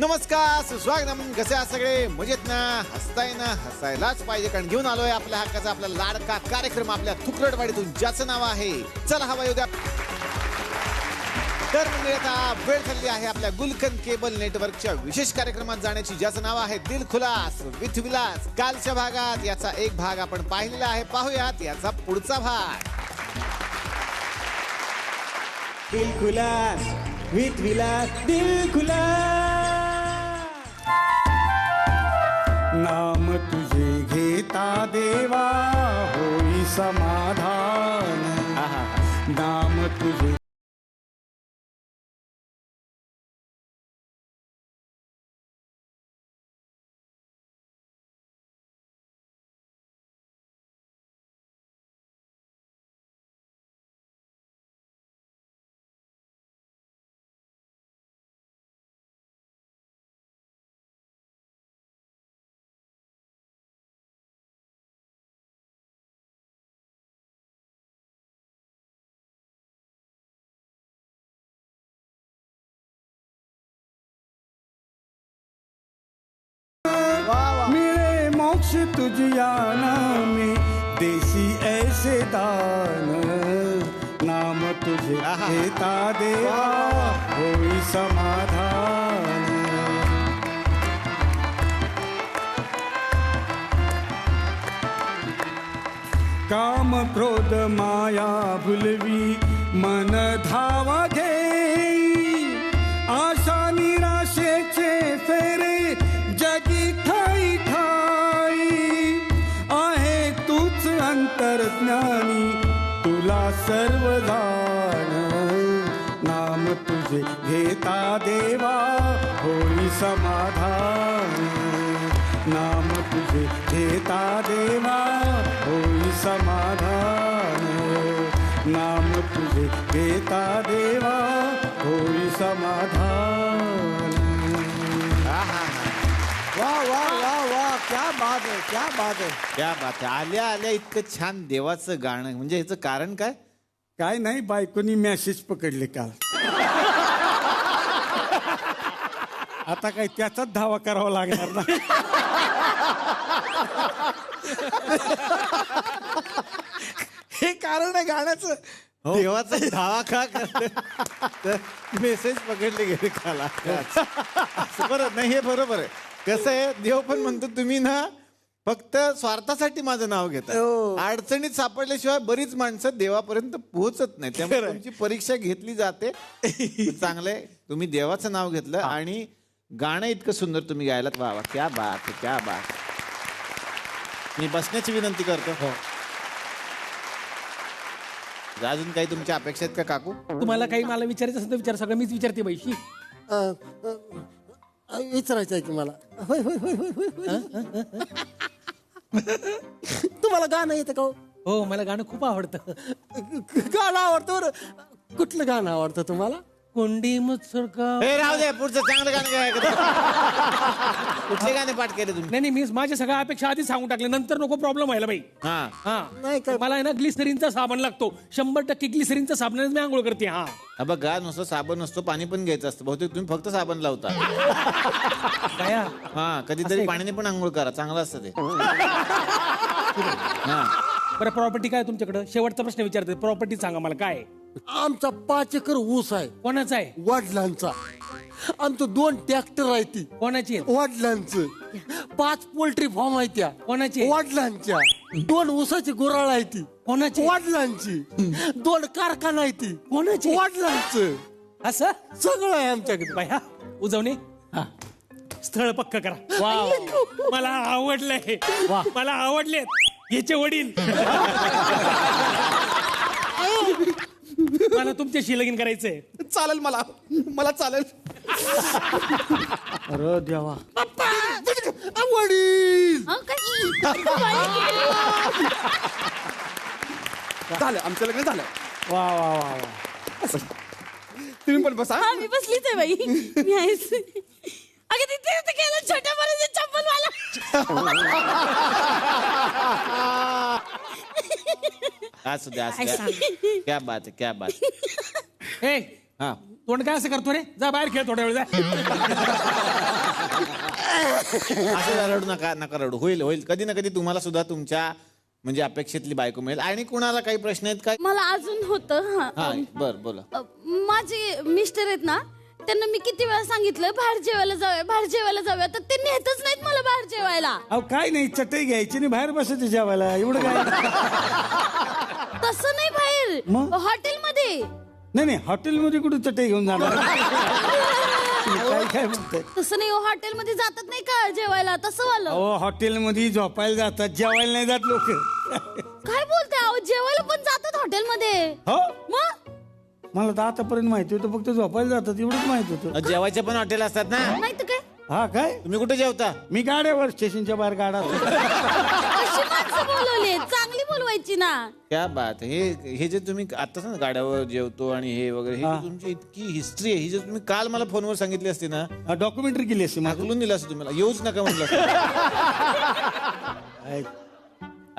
नमस्कार, सुस्वागतम. कसे आहात सगळे? मजेत ना? हसताय ना? हसायलाच पाहिजे, कारण घेऊन आलोय आपल्या हक्काचा आपला लाडका कार्यक्रम आपल्या थुकरटवाडीतून, ज्याचं नाव आहे चल हवा येऊ द्या. तर म्हणजे आता वेळ झाली आहे आपल्या गुलकंद केबल नेटवर्कच्या विशेष कार्यक्रमात जाण्याची, ज्याचं नाव आहे दिल खुलास विथ विलास. कालच्या भागात याचा एक भाग आपण पाहिलेला आहे. पाहूयात याचा पुढचा भाग. दिल खुलास विथ विलास, दिल खुलास. नाम तुझे घेता देवा होई समाधान. नाम तुझे मिले मोक्ष तुझिया नामे, देसी ऐसे दान. नाम तुझे घेता देवा होई समाधान. काम क्रोध माया भुलवी मन धावा घेई. आशा निराशेचे फेरे जगी ठाई ठाई. आहे तूच अंतर्ज्ञानी तुला सर्व जाण. नाम तुझे घेता देवा होई समाधान. नाम तुझे घेता देवा होई समाधान. नाम तुझे घेता देवा होई समाधान. वाह वाह वाह वाह, क्या बात है, क्या बात है. क्या बात आहे. आल्या आल्या इतकं छान देवाचं गाणं, म्हणजे ह्याचं कारण काय? काय नाही, बायकोनी मॅसेज पकडले काल. आता काय त्याचाच धावा करावा लागणार ना. हे कारण आहे गाण्याचं. देवाचा धावा का तर मेसेज पकडले गेले खाला. बरं नाही, हे बरोबर आहे. कसं आहे, देव पण म्हणतो तुम्ही ना फक्त स्वार्थासाठी माझं नाव घेता. अडचणीत सापडल्याशिवाय बरीच माणसं देवापर्यंत पोहोचत नाही. त्यामुळे तुमची परीक्षा घेतली जाते. चांगलंय, तुम्ही देवाचं नाव घेतलं आणि गाणं इतकं सुंदर तुम्ही गायलात. वा वा, क्या बात, क्या बात. मी बसण्याची विनंती करतो. हो, अजून काही तुमच्या अपेक्षा आहेत का काकू? तुम्हाला काही मला विचारायचं असेल तर विचार, सगळं मीच विचारते बाईशी. विचारायचं आहे की मला. होय होय होय होय होय. तुम्हाला गाणं येतं का? हो, मला गाणं खूप आवडतं. गाणं आवडतं बरं. कुठलं गाणं आवडतं तुम्हाला? कोंडी मुत्सुरका. हे राहू दे, पुढचं चांगलं गाणं काय? कुठले गाणे पाठ केले तुम्ही? नाही मी माझ्या सगळ्या अपेक्षा आधीच सांगून टाकले, नंतर नको प्रॉब्लेम व्हायला बाई. हा, नाही काय, मला आहे ना ग्लिसरीनचा साबण लागतो. 100% ग्लिसरीनचा साबणाने मी आंघोळ करते. हा बघा, नुसतं साबण नसतो, पाणी पण घ्यायचं असतं. बहुतेक तुम्ही फक्त साबण लावता. काय? हा, कधीतरी पाण्याने पण आंघोळ करा, चांगलं असतं ते. हा, बरं, प्रॉपर्टी काय तुमच्याकडे? शेवटचा प्रश्न विचारते, प्रॉपर्टी सांगा मला काय? आमचा 5 एकर ऊस आहे. कोणाचा आहे? वडिलांचा. आमचं 2 ट्रॅक्टर आहे. ती कोणाची आहे? वडिलांचं. 5 पोल्ट्री फार्म आहे. त्या कोणाची आहे? वडिलांच्या. 2 ऊसाची गुराळ आहे. ती कोणाची आहे? वडिलांची. 2 कारखाना आहे. ती कोणाची आहे? वडिलांचं. असं सगळं आहे आमच्याकडे. बाई, हा उजवणे, स्थळ पक्क करा. मला आवडलंय, मला आवडले याचे वडील. मला तुमच्याशी लगीन करायचंय. चालेल, मला चालेल. अरे देवा, वडील. झालं, आमचं लग्न झालं. वा वा वा वा. तुम्ही पण बसा. हा, मी बसलीच आहे बाई. मी आहेच. अगं तिथे गेलं छोट्या बरेच चप्पल वाला. असू द्या, असू द्या. क्या बात आहे, क्या बात. ए, हा, तोंड काय असं करतो रे? जा बाहेर खेळ थोड्या वेळ. जा. असं रडू नका नका रडू. होईल होईल, कधी ना कधी तुम्हाला सुद्धा तुमच्या म्हणजे अपेक्षेतली बायको मिळेल. आणि कुणाला काही प्रश्न आहेत काय? मला अजून होतं हा बर बोला. माझे मिस्टर आहेत ना, त्यांना मी किती वेळा सांगितलं बाहेर जेवायला जाऊया, बाहेर जेवायला जाऊया, तर ते नेतच नाहीत मला बाहेर जेवायला. अहो काय नाही, चटई घ्यायची आणि बाहेर बसायचं जेवायला, एवढं काय. तसं नाही, बाहेर मग? हॉटेलमध्ये. नाही हॉटेलमध्ये कुठे चटई घेऊन जाणार. काय काय म्हणताय? तसं नाही, हॉटेलमध्ये जातात नाही का जेवायला, तसं वालं. अहो हॉटेलमध्ये झोपायला जातात, जेवायला नाही जात लोक. काय बोलताय अहो, जेवायला पण जातात हॉटेलमध्ये. हो, मग मला तर आतापर्यंत माहिती होतं, फक्त झोपायला जातात एवढंच माहित होतं. जेवायचे पण हॉटेल असतात ना. नाही तर काय, हा काय, तुम्ही कुठे जेवता? मी गाड्यावर स्टेशनच्या बाहेर गाडा असतो. अशी माणसं बोलवली, चांगली बोलवायची ना. क्या बात आहे. हे जे तुम्ही आता ना गाड्यावर जेवतो आणि हे वगैरे, हे तुमची इतकी हिस्ट्री आहे, ही जे तुम्ही काल मला फोनवर सांगितली असती ना, डॉक्युमेंटरी केली असते माझं. मागून दिलं असतं तुम्हाला, येऊच नका म्हटलं.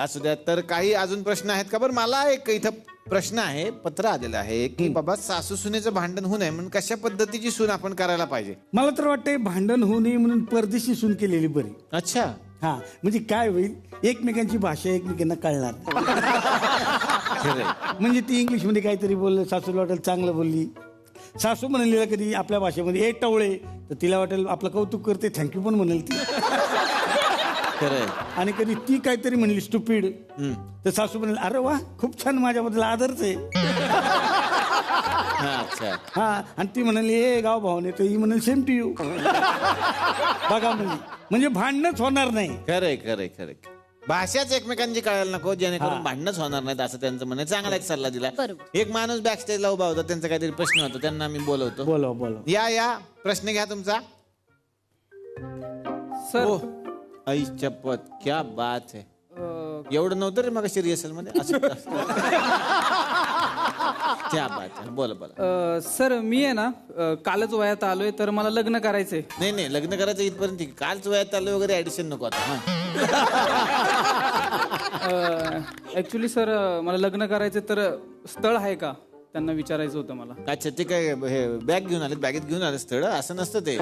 असू द्या. तर काही अजून प्रश्न आहेत का? बरं, मला एक इथं प्रश्न आहे, पत्र आलेलं आहे की बाबा सासू सुनेचं भांडण होऊ नये म्हणून कशा पद्धतीची सून आपण करायला पाहिजे? मला तर वाटतंय भांडण होऊ नये म्हणून परदेशी सून केलेली बरी. अच्छा. हा म्हणजे काय होईल, एकमेकांची भाषा एकमेकांना कळणार नाही. म्हणजे ती इंग्लिश मध्ये काहीतरी बोललं, सासूला वाटेल चांगलं बोलली. सासू म्हणलेला कधी आपल्या भाषेमध्ये ए टवळे, तर तिला वाटेल आपलं कौतुक करते, थँक्यू पण म्हणेल ती. आणि कधी ती काहीतरी म्हणली स्टुपिड, तर सासू म्हणेल अरे वा खूप छान, माझ्याबद्दल आदरच आहे. अच्छा. हा, आणि ती म्हणाली ए गाव भावने, तर ही म्हणाल सेम टू यू. बघा म्हणजे भांडणच होणार नाही. खरंय खरंय खरंय. भाषाच एकमेकांची कळायला नको, जेणेकरून भांडणच होणार नाहीत, असं त्यांचं म्हणणं. चांगला एक सल्ला दिला. एक माणूस बॅक स्टेजला उभा होता, त्यांचा काहीतरी प्रश्न होता, त्यांना मी बोलवतो. बोलो या प्रश्न घ्या तुमचा. सर आई चप्पत, क्या बात है. एवढं नव्हतं रे मग रिहर्सल मध्ये असं. क्या बात है. बोला. सर मी आहे ना कालच वयात आलोय, तर मला लग्न करायचंय. नाही लग्न करायचं इथपर्यंत ठीक. कालच वयात आलं वगैरे ऍडिशन नको आता. ऍक्च्युली सर मला लग्न करायचं, तर स्थळ आहे का त्यांना विचारायचं होतं मला. अच्छा, ते काय हे बॅग घेऊन आले, बॅगेत घेऊन आले स्थळ, असं नसतं ते.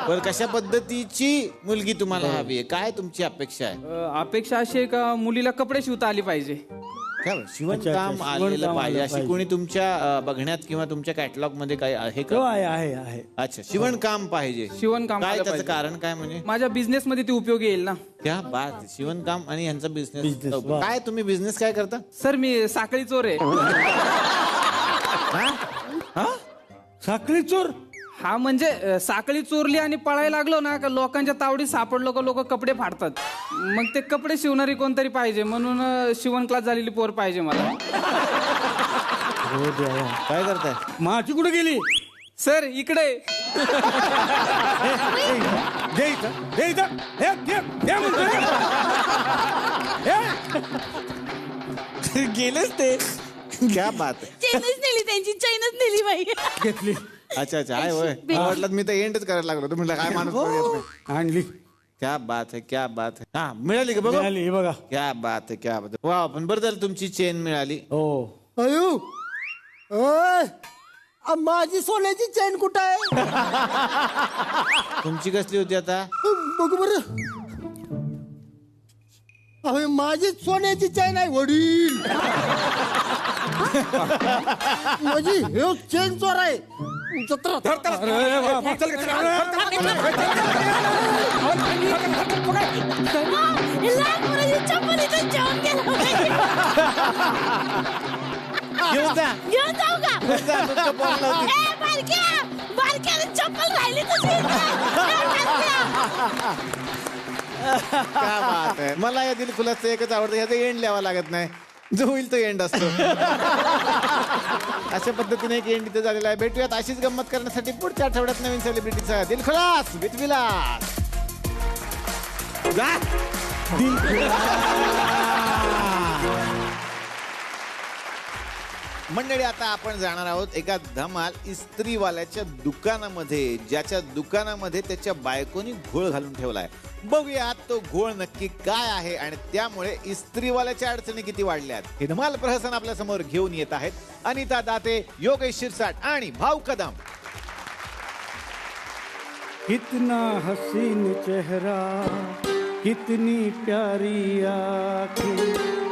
बरं, कशा पद्धतीची मुलगी तुम्हाला हवी आहे, काय तुमची अपेक्षा आहे? अपेक्षा अशी आहे का मुलीला कपडे शिवता आली पाहिजे. काय शिवणकाम आलेलं पाहिजे अशी कोणी तुमच्या बघण्यात किंवा तुमच्या कॅटलॉग मध्ये काही आहे का? आहे. अच्छा, शिवणकाम पाहिजे. शिवणकाम काय आलं त्याचं पाहिजे. कारण काय म्हणजे? माझ्या बिझनेस मध्ये ती उपयोगी येईल ना. क्या बात. शिवणकाम आणि यांचा बिझनेस. Business, वा. काय तुम्ही बिझनेस काय करता? सर मी साखळी चोर आहे. साखळी चोर. हा म्हणजे साखळी चोरली आणि पळायला लागलो ना का लोकांच्या तावडीत सापडलो का लोक कपडे फाडतात. मग ते कपडे शिवणारी कोणतरी पाहिजे, म्हणून शिवण क्लास झालेली पोर पाहिजे मला. काय करताय? माझी कुठे गेली? सर इकडे. गेलेच ते. क्या बात आहे. चैनच नेली त्यांची, चैनच नेली बाई. घेतली. अच्छा आहे होय. वाटलं मी तर एंडच करायला लागलो. म्हटलं काय माणूस येत नाही. आणली. क्या बात है, क्या बात है. हा, मिळाली का? बघा. मिळाली, हे बघा. क्या बात है, क्या बात है. वा, पण बरं झालं तुमची चेन मिळाली. हो. अयो ओय, माझी सोन्याची चैन कुठं आहे? तुमची कसली होती आता? बघू बर. अहो माझी सोन्याची चैन आहे वडील. माझी हे चेन चोर आहे. जत्रा लहान मुलाची चप्पल इथं जेवण केलं. घेऊन जा. घेऊन जाऊ का? घेऊन जा, तुमच्या पोराला होती. ए, बारक्या चप्पल राहिली तुझी. क्या बात है. मला या दिलखुलासचं एकच आवडतं, ह्याचा एंड लिहावा लागत नाही, जो होईल तो एंड असतो. अशा पद्धतीने एक एंड इथे झालेला आहे. भेटूयात अशीच गंमत करण्यासाठी पुढच्या आठवड्यात नवीन सेलिब्रिटीचा दिलखुलास विथ विलास. जा. मंडळी, आता आपण जाणार आहोत एका धमाल इस्त्रीवाल्याच्या दुकानामध्ये, ज्याच्या दुकानामध्ये त्याच्या बायकोनी घोळ घालून ठेवलाय. बघूया तो घोळ नक्की काय आहे आणि त्यामुळे इस्त्रीवाल्याच्या अडचणी किती वाढल्यात. हे धमाल प्रहसन आपल्या समोर घेऊन येत आहेत अनिता दाते, योगेश शिरसाट आणि भाऊ कदम. कितना हसीन चेहरा, कितनी प्यारी आँखें,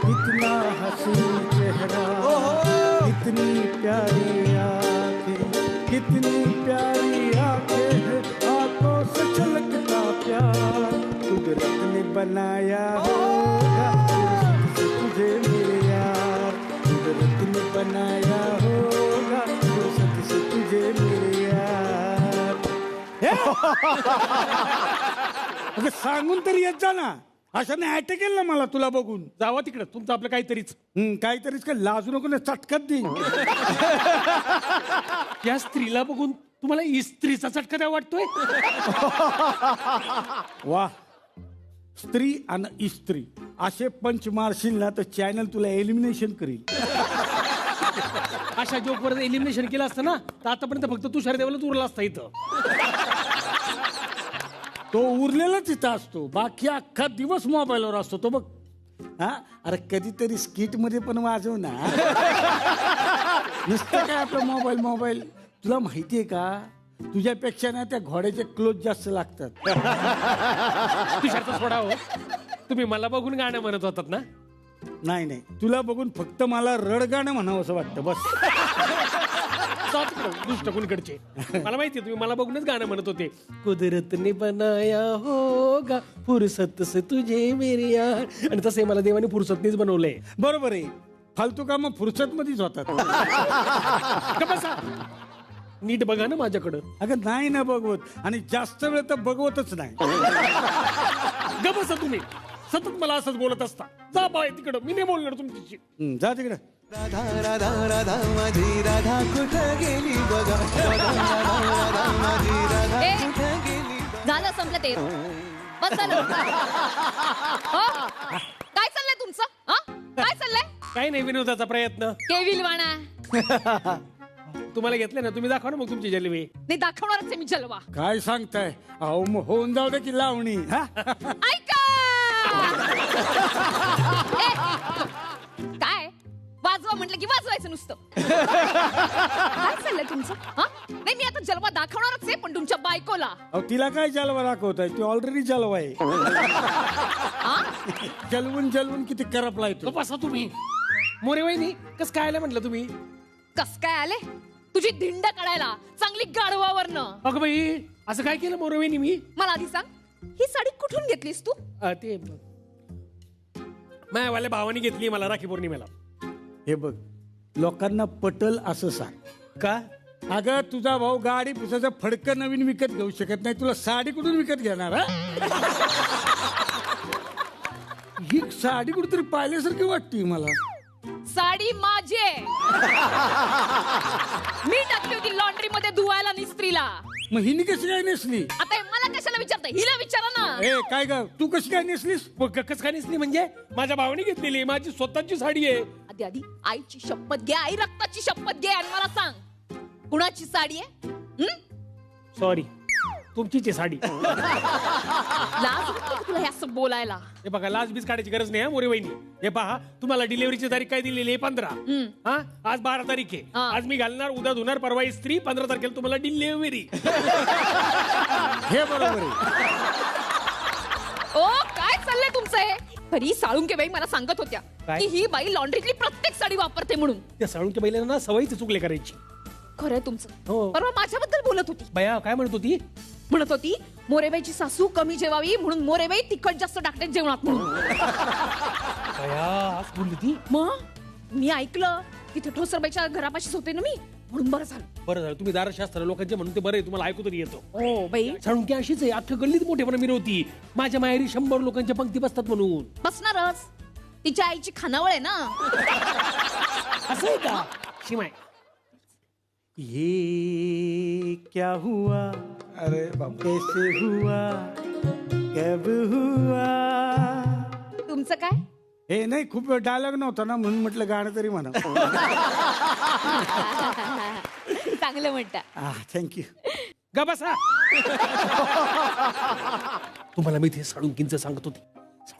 कितना हसीन चेहरा, कितनी प्यारी आँखें, कितनी प्यारी आँखें हैं, आँखों से छलकता प्यार, कुदरत ने बनाया होगा फुर्सत से तुझे मेरे यार, कुदरत ने बनाया होगा फुर्सत से तुझे मेरे यार. अगं सांगून तरी येत जा ना, अशाने अटॅक येईल ना मला तुला बघून. जावा तिकडं तुमचं आपलं काहीतरीच. काहीतरीच काय लाजू नको ना, चटकत देईन. या स्त्रीला बघून तुम्हाला इस्त्रीचा चटका द्या वाटतोय. वा, स्त्री आणि इस्त्री असे पंच मारशील ना तर चॅनल तुला एलिमिनेशन करील. अशा जोकवर एलिमिनेशन केलं असतं ना तर आतापर्यंत फक्त तुषार देवालाच उरला असता इथं. तो उरलेलाच इथं असतो, बाकी अख्खा दिवस मोबाईलवर असतो तो बघ. हा, अरे कधीतरी स्किट मध्ये पण वाजव ना. नुसतं काय आपलं मोबाईल मोबाईल. तुला माहितीये का, तुझ्यापेक्षा ना त्या घोड्याचे क्लोज जास्त लागतात. तुषारचा सोडा हो. तुम्ही मला बघून गाणं म्हणत होतात ना. नाही नाही, तुला बघून फक्त मला रडगाणं म्हणावं असं वाटतं बस. जा तिकडं, दुष्ट कुणकडचे. मला माहितीये तुम्ही मला बघूनच गाणं म्हणत होते. कुदरत ने बनाया होगा फुरसत से तुझे मेरे यार. आणि तसे मला देवाने फुरसतनीच बनवलंय. बरोबर आहे, फालतू कामं फुरसत मध्येच होतात. का बसा? नीट बघा ना माझ्याकडं. अगं नाही ना बघवत, आणि जास्त वेळ तर बघवतच नाही. ग बसा तुम्ही. सतत मला असंच बोलत असता. जा बाय तिकडं, मी नाही बोलणार तुमच्याशी. जा तिकडे. राधा राधा राधा माझी राधा कुठं गेली बघा, राधा माझी राधा ए, कुठं गेली. झालं संपलं ते. बस झालं. हो? काय चाललंय तुमचं? हा? काय चाललंय? काही नाही, विनोदाचा प्रयत्न. केविल वाणा. तुम्हाला घेतलं ना, तुम्ही दाखवा ना मग तुमची जलवे. नाही दाखवणारच आहे मी जलवा. काय सांगताय? अहो मग होऊन जाऊ दे की लावणी. हा? ऐका. ए, काय वाजवा म्हटलं की वाजवायचं नुसतं. काय चाललंय तुमचं? हा? नाही मी आता जलवा दाखवणारच आहे, पण तुमच्या बायकोला. अहो तिला काय जलवा दाखवताय? ती ऑलरेडी जलवा आहे. जलवून जलवून किती करपलाय तो तो. बसा तुम्ही. मोरे वहिनी कस काय आलं म्हटलं तुम्ही? कस काय आले? तुझी धिंड काढायला, चांगली गाढवावरनं. अगं बाई, असं काय केलं मोरे वहिनी मी? मला आधी सांग, ही साडी कुठून घेतलीस तू? ते मायावाल्या भावानी घेतली मला राखी पौर्णिमेला. हे बघ, लोकांना पटल असं सांग. का? अगं तुझा भाऊ गाडी पुसाचं फडकं नवीन विकत घेऊ शकत नाही, तुला साडी कुठून विकत घेणार? हा? ही साडी कुठेतरी पाहिल्यासारखी वाटते मला. साडी माझी आहे. मी टाकली होती लॉन्ड्री मध्ये धुवायला इस्त्रीला. मग हिने कशी काय नेसली? आता हे मला कशाला विचारताय? हिला विचारा ना. ए काय ग, तू कशी काय नेसलीस? कस काय नेसली म्हणजे? माझ्या भावाने घेतलेली, माझी स्वतःची साडी आहे. आधी आधी आईची शपथ घे, आई रक्ताची शपथ घे आणि मला सांग, कुणाची साडी आहे? सॉरी, तुमचीच आहे साडी. लाज वाटते का तुला हे असं बोलायला? हे बघा, लाज बीज काढायची गरज नाही हा मोरे वहिनी. हे पहा, तुम्हाला डिलिव्हरीची तारीख काय दिलेली आहे? 15. हा, आज 12 तारीख आहे. हा. आज मी घालणार, उद्या धुणार, परवा इस्त्री. 15 तारखेला तुम्हाला डिलिव्हरी. हे बरोबर आहे. ओ काय चाललंय तुमचं हे? खरी साळुंके बाई मला सांगत होत्या काय? की ही बाई लॉन्ड्रीतली प्रत्येक साडी वापरते म्हणून. त्या साळुंक्या बैलांना ना सवयीच चुकले करायची. खरंय तुमचं. हो. परवा माझ्याबद्दल बोलत होती. बया काय म्हणत होती? म्हणत होती मोरेबाईची सासू कमी जेवावी म्हणून मोरेबाई तिखट जास्त टाकते जेवणात म्हणून. बया आज बोलली ती. मग मी ऐकलं तिथे ठोसरबाईच्या घरापाशीच होते ना मी, म्हणून बरं झालं. बरं झालं तुम्ही दारशास्त्र लोकांचे म्हणून ते बरं आहे, तुम्हाला ऐकू तरी येतो. ओ बाई साळुंकी अशीच आहे, अख्खं गल्लीत मोठेपणा मिरवती. माझ्या माहेरी 100 लोकांच्या पंक्ती बसतात म्हणून. बसणारच, तिच्या आईची खानावळ आहे ना. असं आहे का? शिमाय ये क्या हुआ, अरे कैसे हुआ, कब हुआ. तुमचं काय? हे नाही, खूप वेळ डायलॉग नव्हता ना, म्हणून म्हटलं गाणं तरी म्हणा. चांगलं म्हणता. थँक्यू. गा बसा. तुम्हाला मी ते साळुंकींचं सांगत होती.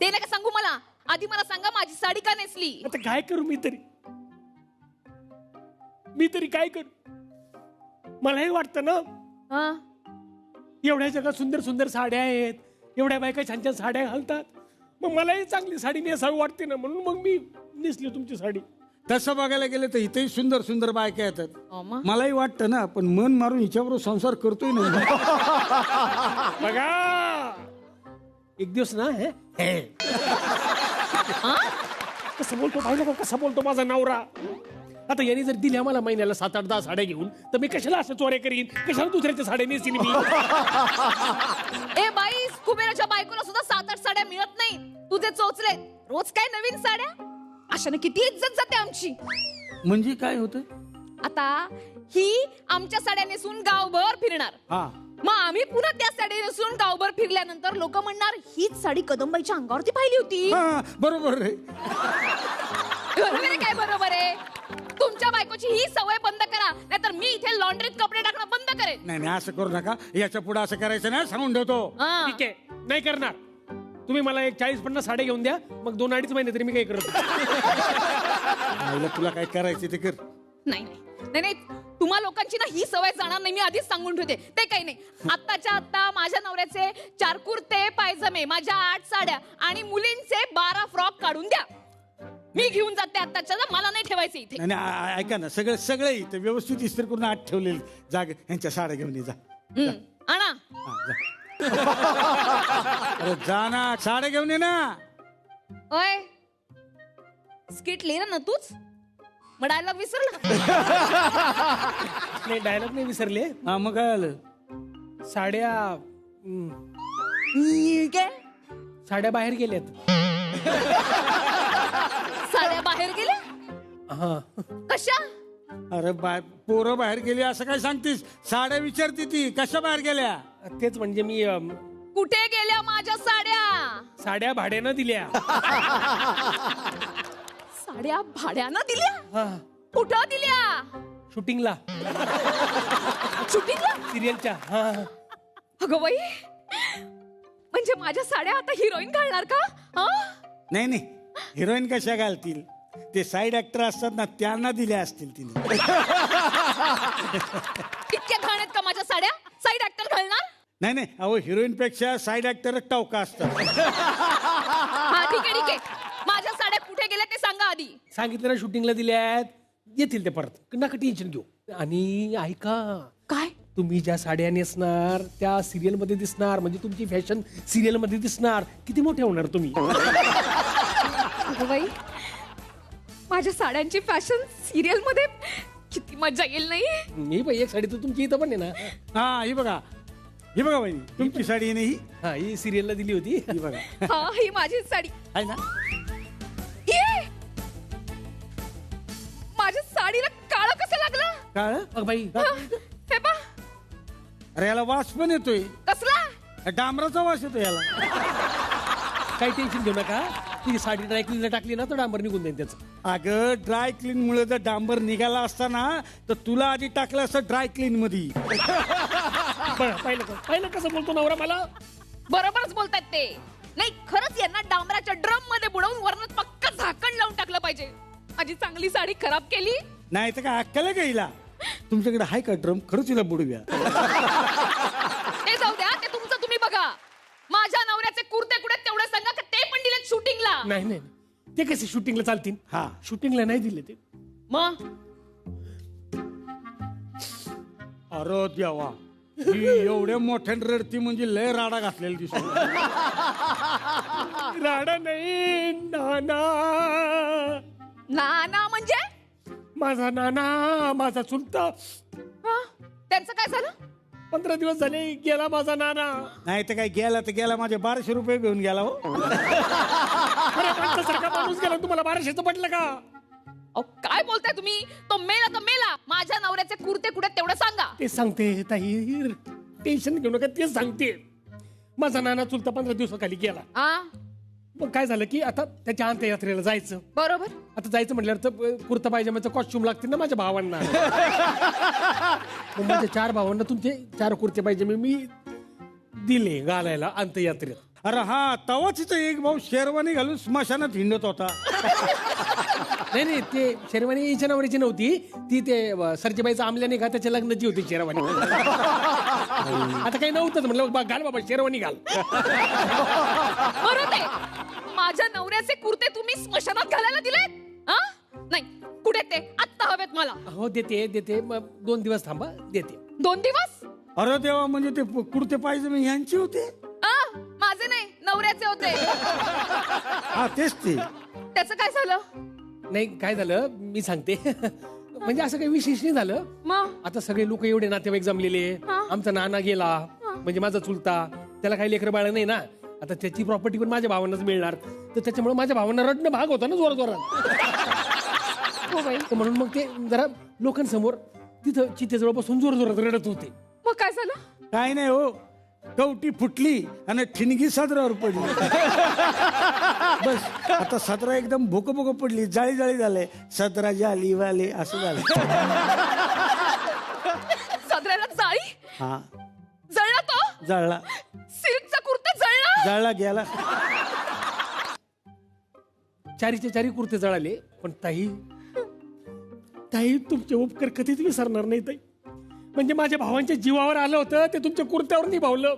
ते नका सांगू मला, आधी मला सांगा माझी साडी का नेसली? आता काय करू मी तरी काय करू? मला हे वाटतं ना, हा? एवढ्या जगात सुंदर सुंदर साड्या आहेत, एवढ्या बायका छान छान साड्या घालतात, मग मलाही चांगली साडी नेसावी वाटते ना, म्हणून मग मी नेसली तुमची साडी. तसं बघायला गेलं तर इथेही सुंदर सुंदर बायका येतात. मग? मलाही वाटतं ना, पण मन मारून हिच्याबरोबर संसार करतोय ना. बघा एक दिवस ना कसं बोलतो पाहिलं का, कसा बोलतो माझा नवरा. आता यांनी जर दिल्या मला महिन्याला 7-8-10 साड्या घेऊन, तर मी कशाला असं चोऱ्या करीन, कशाला दुसऱ्याच्या साड्या नेसीन मी. ए बाई, कुबेराच्या बायकोला सुद्धा 7-8 साड्या मिळत नाही. तुझे चोचले रोज काय नवीन साड्या, अशाने किती इज्जत जाते आमची. म्हणजे काय होतं? आता ही आमच्या साड्या नेसून गावभर फिरणार, हा, मग आम्ही पुन्हा त्या साड्या नेसून गावभर फिरल्यानंतर लोक म्हणणार हीच साडी कदमबाईच्या अंगावरती पाहिली होती. हा, बरोबर आहे. बरोबर आहे काय बरोबर आहे. तुमच्या बायकोची ही सवय बंद करा, नाहीतर मी इथे लॉन्ड्रीत कपडे टाकणं बंद करेन. नाही नाही, असं करू नका. याच्या पुढे असं करायचं नाही, सांगून ठेवतो. हा. ठीक आहे, नाही करणार. तुम्ही मला एक 40-50 साड्या घेऊन द्या, मग 2-2.5 महिने तरी मी काय करत नाही. आईला तुला काय करायचं ते कर. नाही नाही नाही, तुम्हा लोकांची ना ही सवय जाणार नाही, मी आधीच सांगून ठेवते. ते काही नाही, आत्ताच्या आत्ता माझ्या नवऱ्याचे 4 कुर्ते पायजमे, माझ्या 8 साड्या आणि मुलींचे 12 फ्रॉक काढून द्या. मी घेऊन जाते आत्ताच्या, मला नाही ठेवायचं इथे. नाही नाही, ऐका ना, सगळे इथं व्यवस्थित इस्त्री करून आत ठेवलेली जागे यांच्या साड्या घेऊन ये जा. आणा. हा, जा. अरे जा ना, साड्या घेऊन ये ना. ओय, स्किट लिहिलं ना तूच, मग डायलॉग विसरला. नाही, डायलॉग नाही विसरले. हा, मग काय आलं? साड्या काय साड्या बाहेर गेल्यात. साड्या बाहेर गेल्या? हा, कशा? अरे पोरं बाहेर गेली असं काय सांगतीस? साड्या विचारती ती, कशा बाहेर गेल्या? तेच म्हणजे मी कुठे गेल्या माझ्या साड्या? साड्या भाड्यानं दिल्या. साड्या भाड्यानं दिल्या? हा, कुठं दिल्या? शूटिंगला, शूटिंगला? सिरियलच्या. हा, अगं बाई, म्हणजे माझ्या साड्या आता हिरोईन घालणार का? हा? नाही नाही, हिरोईन कशा घालतील? ते साईड ऍक्टर असतात ना, त्यांना दिल्या असतील तिने. इतक्या घाण आहेत का माझ्या साड्या? साईड ऍक्टर घालणार? नाही नाही, अहो हिरोईन पेक्षा साईड ऍक्टर टवका असतात. हा, ठीक आहे ठीक आहे. माझ्या साड्या कुठे गेल्या ते सांगा आधी. सांगितलं ना शूटिंगला दिल्यात, येतील ते परत, नका टेन्शन घेऊ. आणि ऐका, काय? तुम्ही ज्या साड्या नेसणार त्या सिरियल मध्ये दिसणार, म्हणजे तुमची फॅशन सिरियल मध्ये दिसणार. किती मोठे होणार तुम्ही. अगं बाई, माझ्या साड्यांची फॅशन सिरियल मध्ये किती मजा येईल नाही. मी पण एक साडी तर तुमची इथं पण आहे ना. हा, ही बघा वहिनी, तुमची साडी नाही ही? हा, ही सिरियलला दिली होती. ही बघा, हा, ही माझी साडी आहे ना? ये. माझ्या साडीला काळं कसं लागलं? काळ? अगं बाई, हे पा, अरे याला वास पण येतोय, कसला? डांबराचा वास येतो याला. काही टेन्शन घेऊ नका. ती साडी ड्राय क्लीनला टाकली ना तर डांबर निघून जाईल त्याचं. अगं ड्राय क्लीन मुळे जर डांबर निघाला असता ना, तर तुला आधी टाकलं असतं ड्राय क्लीन मध्ये. बरं, पाहिलं कसं बोलतो नवरा मला. बरोबरच बोलतात ते. नाही, खरंच यांना डांबराच्या ड्रम मध्ये बुडवून वरणात पक्क झाकण लावून टाकलं पाहिजे. माझी चांगली साडी खराब केली. नाही तर काय अक्कल का हिला? तुमच्याकडे आहे का ड्रम? खरंच हिला बुडव्या. ते जाऊ द्या, ते तुमचं तुम्ही बघा. माझ्या नवऱ्याचे कुर्ते कुठे तेवढे सांगा, का ते पण दिलेत शूटिंगला? नाही, ते कसे शूटिंगला चालतील? हा, शूटिंगला नाही दिले ते. मग अरे देवा, ही एवढ्या मोठ्याने रडती म्हणजे लय राडा घातलेला दिसतो. राडा नाही, नाना. नाना म्हणजे? माझा नाना, माझा चुलता. हा, त्यांचं काय झालं? 15 दिवस झाले गेला माझा नाना. नाही तर काय, गेला तर गेला, माझे 1200 रुपये घेऊन गेला. हो, अरे माणसासारखा माणूस गेला, तुम्हाला 1200चं पडलं का? अहो, काय बोलताय तुम्ही? तो मेला तर मेला. माझ्या नवऱ्याचे कुर्ते कुठे तेवढं सांगा. तेच सांगते ताई, टेन्शन घेऊ नका, तेच सांगते. माझा नाना चुलता 15 दिवसाखाली गेला. हा, मग काय झालं की आता त्याच्या अंत्ययात्रेला जायचं. बरोबर. आता जायचं म्हटल्यावर तर कुर्ता पायजमाचं कॉस्ट्युम लागतील ना माझ्या भावांना. मग माझ्या 4 भावांना तुमचे 4 कुर्ते पायजमे मी दिले घालायला अंत्ययात्रेत. अरे हा, तवा तिथं एक भाऊ शेरवानी घालून स्मशानात हिंडत होता. नाही, ते शेरवानी याच्या नवऱ्याची नव्हती ती, ते सरजेबाईचा आमल्या नाही का त्याच्या लग्नाची होती शेरवानी. आता काही नव्हतंच म्हणलं घाल बाबा शेरवानी घाल. बरं ते माझ्या नवऱ्याचे कुर्ते तुम्ही स्मशानात घालायला दिले? नाही, कुठे ते आत्ता हवेत मला. हो देते मग 2 दिवस थांबा देते. 2 दिवस? अरे देवा, म्हणजे ते कुर्ते पाहिजे मी यांचे होते. माझे नाही, नवऱ्याचे होते. हा तेच ते. त्याचं काय झालं? नाही काय झालं मी सांगते. म्हणजे असं काही विशेष नाही झालं. मग आता सगळे लोक एवढे नातेवाईक जमलेले. आमचा नाना गेला, म्हणजे माझा चुलता, त्याला काही लेकरं बाळ नाही ना. आता त्याची प्रॉपर्टी पण माझ्या भावांनाच मिळणार, तर त्याच्यामुळे माझ्या भावांना रडणं भाग होता ना जोरात. म्हणून मग ते जरा लोकांसमोर तिथं चितेजवळ बसून जोरात रडत होते. मग काय झालं? काय नाही हो, कवटी फुटली आणि ठिणगी सदरावर पडली. बस आता सदरा एकदम भोक पडली, जाळी झाले. सदरा जाली वाले असं झालं. सदऱ्याला जाळी? हा जळला तो? जळला. सिल्कचा कुर्ता जळला? जळला गेला. चारीचे चारी कुर्ते जळाले. पण ताई तुमचे उपकार कधीच विसरणार नाही ताई. म्हणजे माझ्या भावांच्या जीवावर आलं होतं, ते तुमच्या कुर्त्यावर निभावलं.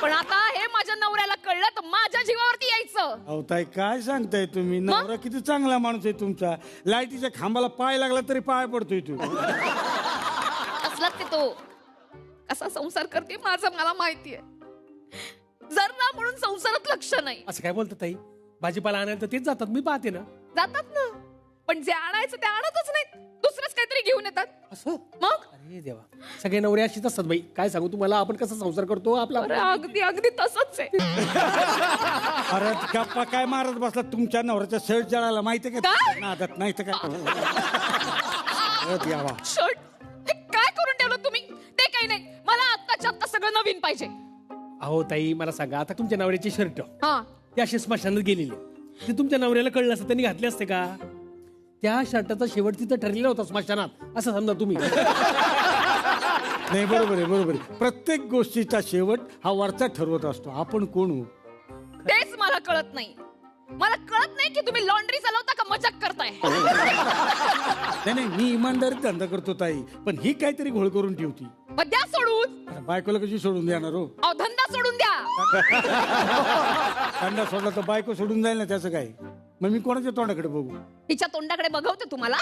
पण आता हे माझ्या नवऱ्याला कळलं तर माझ्या जीवावरती यायचं. अहो ताई काय सांगताय तुम्ही? नवरा किती चांगला माणूस आहे तुमचा. लाईटीच्या खांबाला पाय लागला तरी पाय पडतोय तू. असलाच ते तो कसा संसार करते माझं मला माहितीये. जरा म्हणून संसारात लक्ष नाही. असं काय बोलतात ताई? भाजीपाला आणायला तर तेच जातात, मी पाहते ना. जातात ना, पण जे आणायचं ते आणतच नाहीत, दुसरंच काहीतरी घेऊन येतात. असं? मग अरे देवा, सगळे नवरे अशीच असतात बाई. काय सांगू तुम्हाला, आपण कसा संसार करतो आपला. अरे अगदी तसंच आहे. अरे गप्पा काय मारत बसला? तुमच्या नवऱ्याच्या शर्ट जळाला माहितीये का? काय? नादात नाही तर काय. यावा शर्ट हे काय करून ठेवलं तुम्ही? ते काही नाही, मला आत्ताच्या आत्ता सगळं नवीन पाहिजे. अहो ताई मला सांगा, आता तुमच्या नवऱ्याचे शर्ट हा ते असे स्मशानात गेलेले, ते तुमच्या नवऱ्याला कळलं असतं त्यांनी घातले असते का? त्या शर्टाचा शेवट तिथं ठरलेला होता स्मशानात, असं समजा तुम्ही. नाही बरोबर आहे. प्रत्येक गोष्टीचा शेवट हा वरचा ठरवत असतो. आपण कोण हो? तेच मला कळत नाही. मला कळत नाही की तुम्ही लॉन्ड्री चालवता का मजाक करताय. नाही मी इमानदारीत धंदा करतो ताई, पण ही काहीतरी घोळ करून ठेवती. मग द्या सोडून. आता बायकोला कशी सोडून देणार हो? अहो धंदा सोडून द्या. धंदा सोडला तर बायको सोडून जाईल ना, त्याचं काय? मग मी कोणाच्या तोंडाकडे बघू? तिच्या तोंडाकडे बघवते तुम्हाला.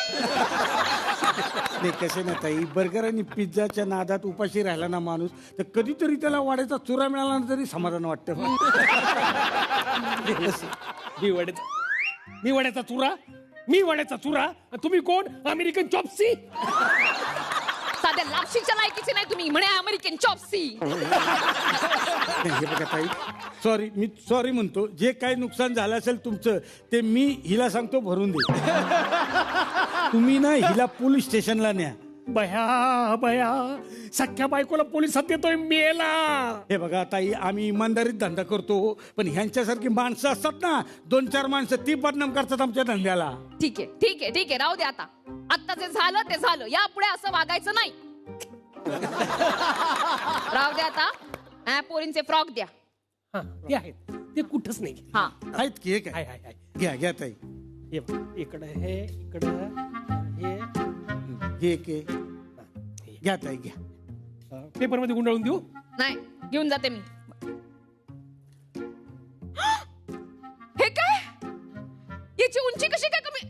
नाही कसे ना ताई, बर्गर आणि पिझ्झाच्या नादात उपाशी राहिला ना माणूस, तर कधीतरी त्याला वाड्याचा चुरा मिळाला ना तरी समाधान वाटतं. मी वड्याचा चुरा. तुम्ही कोण? American chop suey? साध्या लापशीच्या लायकीचे नाही तुम्ही, म्हणे अमेरिकन चॉपसी. नाही, हे बघा ताई, मी सॉरी म्हणतो. जे काही नुकसान झालं असेल तुमचं ते मी हिला सांगतो भरून दे. तुम्ही ना हिला पोलीस स्टेशनला न्या. बया सख्या बायकोला पोलिसात देतोय मेला. हे बघा ताई, आम्ही इमानदारीत धंदा करतो, पण ह्यांच्यासारखी माणसं असतात ना, 2-4 माणसं, ती बदनाम करतात आमच्या धंद्याला. ठीक आहे राहू दे. आता जे झालं ते झालं, यापुढे असं वागायचं नाही. राहू दे आता. पोरींचे फ्रॉक द्या. हा ते आहेत, ते कुठंच नाही. हा आहेत की? हे काय? हाय. घ्या ताई. हे इकडं हे इकडं हे घे घ्या ताई घ्या. पेपर मध्ये गुंडाळून देऊ? नाही, घेऊन जाते मी. हे काय? याची उंची कशी काय कमी?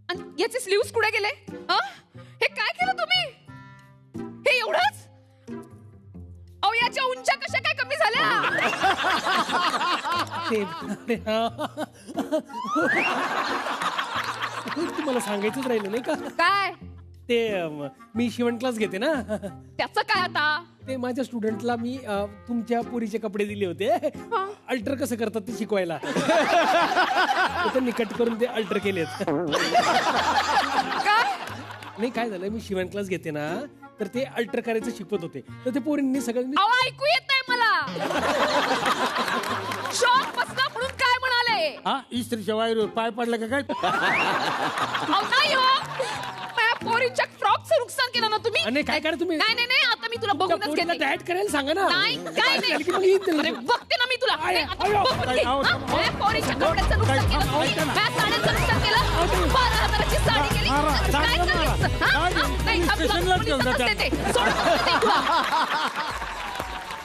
आणि याचे स्लीव्स कुठे गेले? हे काय केलं तुम्ही? हे एवढंच? अहो याच्या उंच्या कशा काय कमी झाल्या? तुम्हाला सांगायचंच राहिलं नाही का? काय? ते मी शिवण क्लास घेते ना, त्याचं काय आता? ते माझ्या स्टुडंटला मी तुमच्या पोरीचे कपडे दिले होते अल्टर कसं करतात ते शिकवायला. त्यांनी कट करून ते अल्टर केलेत. काय? नाही काय झालं, मी शिवण क्लास घेते ना, तर ते अल्टर करायचं शिकवत होते, तर ते पोरींनी सगळ्यांनी. अहो ऐकू येत नाही मला. शॉक बसला म्हणून काय म्हणाले? हा इस्त्रीच्या वायरीवर पाय पडला का काय? अहो नाही हो, माझ्या पोरींच्या फ्रॉक्स नुकसान केलं ना तुम्ही आणि काय करा तुम्ही? नाही नाही नाही आता मी तुला बघूनच घेते डाएट करायला सांगा ना. नाही काय नाही की मग येईल त्याला. अरे, बघते ना मी तुला अरे, आता अयो, बघून घे. अयो, हा? माझ्या पोरीच्या कपड्याचं नुकसान केलं तुम्ही. माझ्या साड्यांचं नुकसान केलं 12,000ची साडी केली काय करायचं? हा? नाही, थांब, तुला पोलिसातच देते. सोडून देते तुला.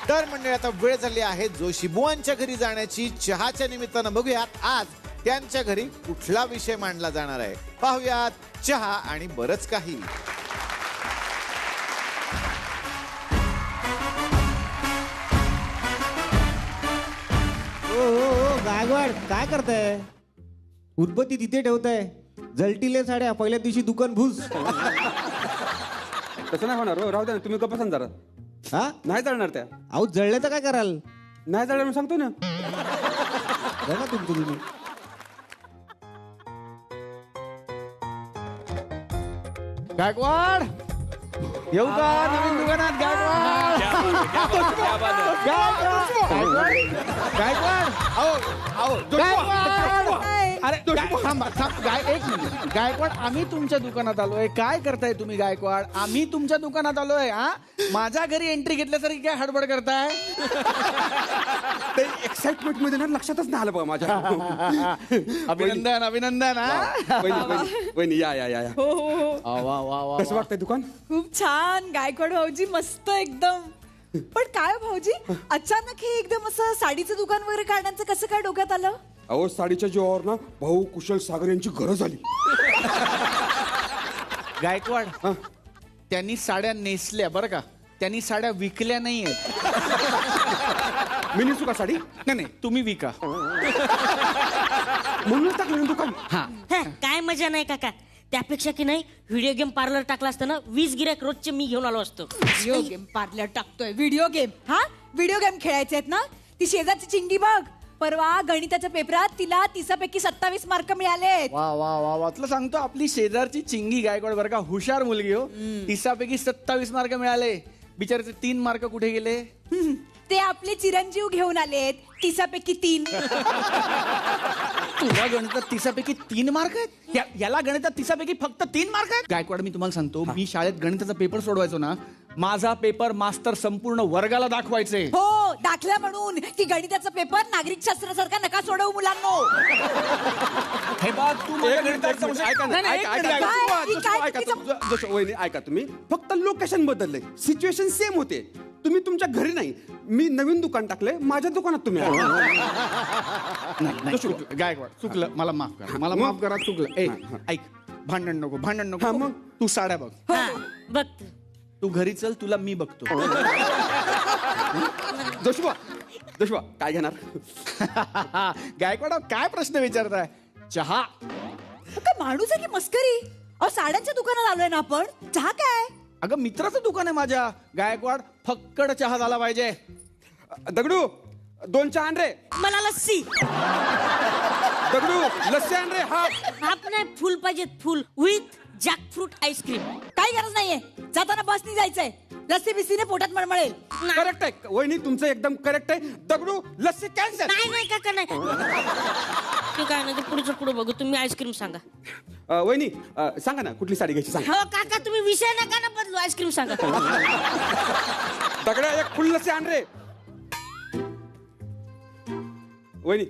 तर मंडळी आता वेळ झाली आहे जोशीबुवांच्या घरी जाण्याची. चहाच्या निमित्तानं बघूयात आज त्यांच्या घरी कुठला विषय मांडला जाणार आहे. पाहूयात चहा आणि बरंच काही. ओ गायकवाड काय करताय? उदबत्ती तिथे ठेवताय, जलटिले साड्या पहिल्या दिवशी दुकान भूस. तसं नाही होणार हो, राहू द्या ना, तुम्ही गप्प जरा. हा नाही चालणार त्या. अहो जळले तर काय कराल? नाही चालणार मी सांगतो ना. बघा तुमचं तुम्ही. गायकवाड येऊ का नवीन दुकानात? गायकवाड गायकवाड अरे थांबा एक मिनिट. गायकवाड आम्ही तुमच्या दुकानात आलोय. काय करताय तुम्ही गायकवाड? आम्ही तुमच्या दुकानात आलोय. हा माझ्या घरी एंट्री घेतल्यासारखी काय हडबड करताय? ते एक्साइटमेंट मध्ये ना लक्षातच नाही आलं बघा माझ्या. अभिनंदन अभिनंदन. हा वहिनी या या या या. वा वा वा. कसं वाटतंय दुकान? खूप छान गायकवाड भाऊजी, मस्त एकदम. पण काय भाऊजी अचानक हे एकदम असं साडीचं दुकान वगैरे काढण्याचं कसं काय डोक्यात आलं? अहो साडीच्या जीवावर ना भाऊ कुशल सागर यांची गरज आली. गायकवाड त्यांनी साड्या नेसल्या बरं का, त्यांनी साड्या विकल्या नाहीयेत. मी नेसू का साडी? नाही नाही तुम्ही विका. म्हणून टाकलं ना दुकान. हा काय मजा नाही काका. त्यापेक्षा की नाही व्हिडिओ गेम पार्लर टाकला असतं ना 20 गिऱ्हाईक रोजचे मी घेऊन आलो असतो. व्हिडिओ गेम पार्लर टाकतोय. Video game? हा व्हिडिओ गेम खेळायचे आहेत ना? ती शेजारची चिंगी बघ, परवा गणिताच्या पेपरात तिला 30पैकी 27 मार्क मिळाले. वा वा वा वा. तुला सांगतो आपली शेजारची चिंगी गायकवाड बरं का, हुशार मुलगी हो. 30पैकी 27 मार्क मिळाले. बिचाराचे 3 मार्क कुठे गेले? ते आपले चिरंजीव घेऊन आलेत 30पैकी 3. तुला गणितात 30पैकी 3 मार्क आहेत? याला गणितात 30पैकी फक्त 3 मार्क आहेत? गायकवाड मी तुम्हाला सांगतो, मी शाळेत गणिताचा पेपर सोडवायचो ना, माझा पेपर मास्तर संपूर्ण वर्गाला दाखवायचे. हो दाखला म्हणून की गणिताचा पेपर नागरिक शास्त्रासारखा नका सोडवू मुलांनो. हे बघ तू माझ्या गणिताचा ऐका ना, नाही, ऐका, नाही, ऐका, काय? ऐका, ही काय ऐका, चुकीचं- जसं वहिनी ऐका तुम्ही, फक्त लोकेशन बदललंय, सिच्युएशन सेम होते. तुम्ही तुमच्या घरी नाही, मी नवीन दुकान टाकलंय, माझ्या दुकानात तुम्ही आले. गायकवाड चुकलं, मला माफ करा, मला माफ करा, चुकलं. ए ऐक, भांडण नको, भांडण नको. मग तू साड्या बघ. बघ तू घरी चल, तुला मी बघतो. जोशुआ काय घेणार? गायकवाड काय प्रश्न विचारताय? चहा. काय माणूस आहे की मस्करी? अहो साड्यांच्या दुकानात आलोय ना आपण, चहा काय? अगं मित्राचं दुकान आहे माझ्या. गायकवाड फक्कड चहा झाला पाहिजे. दगडू 2 चहा आण रे. मला लस्सी. दगडू लस्सी आण रे. हा आपण फुल पाहिजेत, फुल विथ जॅकफ्रूट आईस्क्रीम. काही गरज नाहीये, जाताना बसनी जायचंय. लस्सी बिस्सीने पोटात मळमळेल. करेक्ट आहे वहिनी, तुमचं एकदम करेक्ट आहे. दगडू लस्सी कॅन्सल. नाही नाही काका नाही. ते काय नाही, ते पुढचं पुढे बघू. तुम्ही आईस्क्रीम सांगा. वहिनी सांगा ना कुठली साडी घ्यायची सांगा. हो काका तुम्ही विषय नका ना बदलू, आईस्क्रीम सांगा. दगडा एक फुल लस्सी आण रे. वहिनी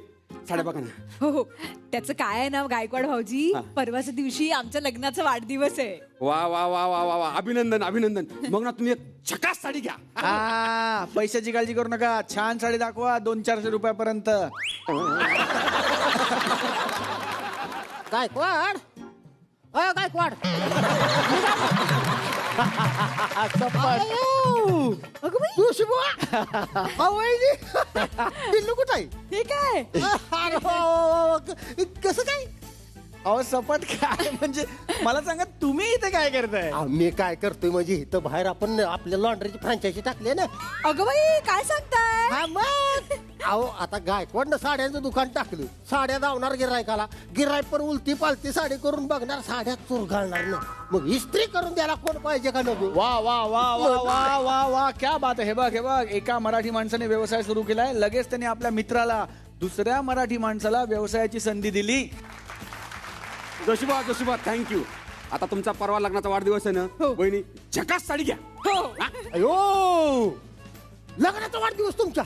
साड्या बघा ना. हो हो त्याचं काय आहे ना गायकवाड भाऊजी, परवाच्या दिवशी आमच्या लग्नाचा वाढदिवस आहे. वा वा वा वा वा वा, अभिनंदन अभिनंदन. मग ना तुम्ही एक झकास साडी घ्या. हा पैशाची काळजी करू नका, छान साडी दाखवा 200-400 रुपयापर्यंत. गायकवाड गायकवाड. पिल्लू कुठं आहे? हे काय? कसं काय? अहो सपाट काय म्हणजे मला सांगा, तुम्ही इथे काय करताय? मी काय करतोय म्हणजे इथं बाहेर आपण आपल्या लॉन्ड्रीची फ्रँचायझी टाकली ना. अगं बाई काय सांगताय? हा मग अहो आता गायकवाडनं साड्यांचं दुकान टाकलं, साड्या धावणार गिरायकाला, गिरायक पण उलती पालती साडी करून बघणार, साड्या चुरघाळणार ना. मग इस्त्री करून द्यायला कोण पाहिजे का नको? वा वा वा वा वा वा वा क्या बात आहे. हे बघ हे बघ, एका मराठी माणसाने व्यवसाय सुरू केलाय, लगेच त्याने आपल्या मित्राला, दुसऱ्या मराठी माणसाला व्यवसायाची संधी दिली. जोशीबा थँक्यू. आता तुमचा परवा लग्नाचा वाढदिवस आहे ना वहिनी झकास साडी घ्या. अयो लग्नाचा वाढदिवस तुमच्या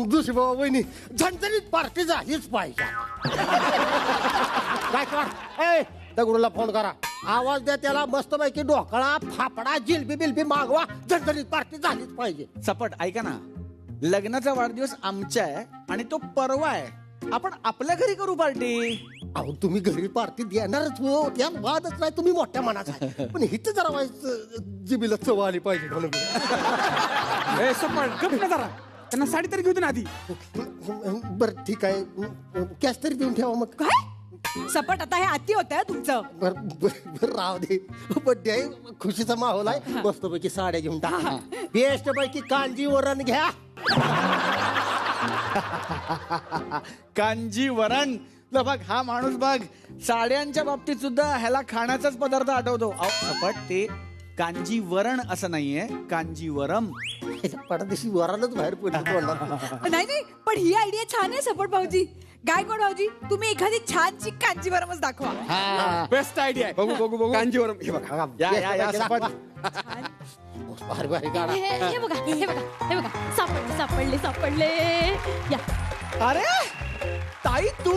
दुसरी बाबा वहिनी झणझणीत पार्टी झालीच पाहिजे. काय कर ए दगडूला फोन करा, आवाज द्या त्याला, मस्तपैकी ढोकळा फाफडा जिलबी बिलबी मागवा, झणझणीत पार्टी झालीच पाहिजे. सपट ऐका ना, लग्नाचा वाढदिवस आमचा आहे आणि तो परवा आहे, आपण आपल्या घरी करू पार्टी. अहो तुम्ही घरी पार्टी देणारच हो, त्यात वादच नाही, तुम्ही मोठ्या मनाचा आहे. पण हिथं जरा वाईस जिबीला चव आली पाहिजे म्हणून. ए सपट गप ना जरा, त्यांना साडी तरी घेऊ दे ना आधी. बरं ठीक आहे, कॅश तरी देऊन ठेवा मग. काय सपट आता हे अति होत आहे तुमचं. बर राव दे, बड्डे आहे, खुशीचा माहोल आहे, मस्तपैकी साड्या घेऊन टाका, बेस्ट पैकी कांजीवरण घ्या. कांजीवरण बघ, हा माणूस बघ साड्यांच्या बाबतीत सुद्धा ह्याला खाण्याचाच पदार्थ आठवतो. सपट ते कांजीवरण असं नाहीये, कांजीवरम. पडदेशी वरानच बाहेर पडतो. नाही पण ही आयडिया छान आहे सपोर्ट भाऊजी. गायकवाड भाऊजी तुम्ही एखादी छानची कांजीवरमच दाखवा. बेस्ट आयडिया आहे. बघू बघू बघू कांजीवरम. हे बघा या सपट. भारी भारी गाडा. हे बघा हे बघा हे बघा, सापडले या. अरे ताई तू.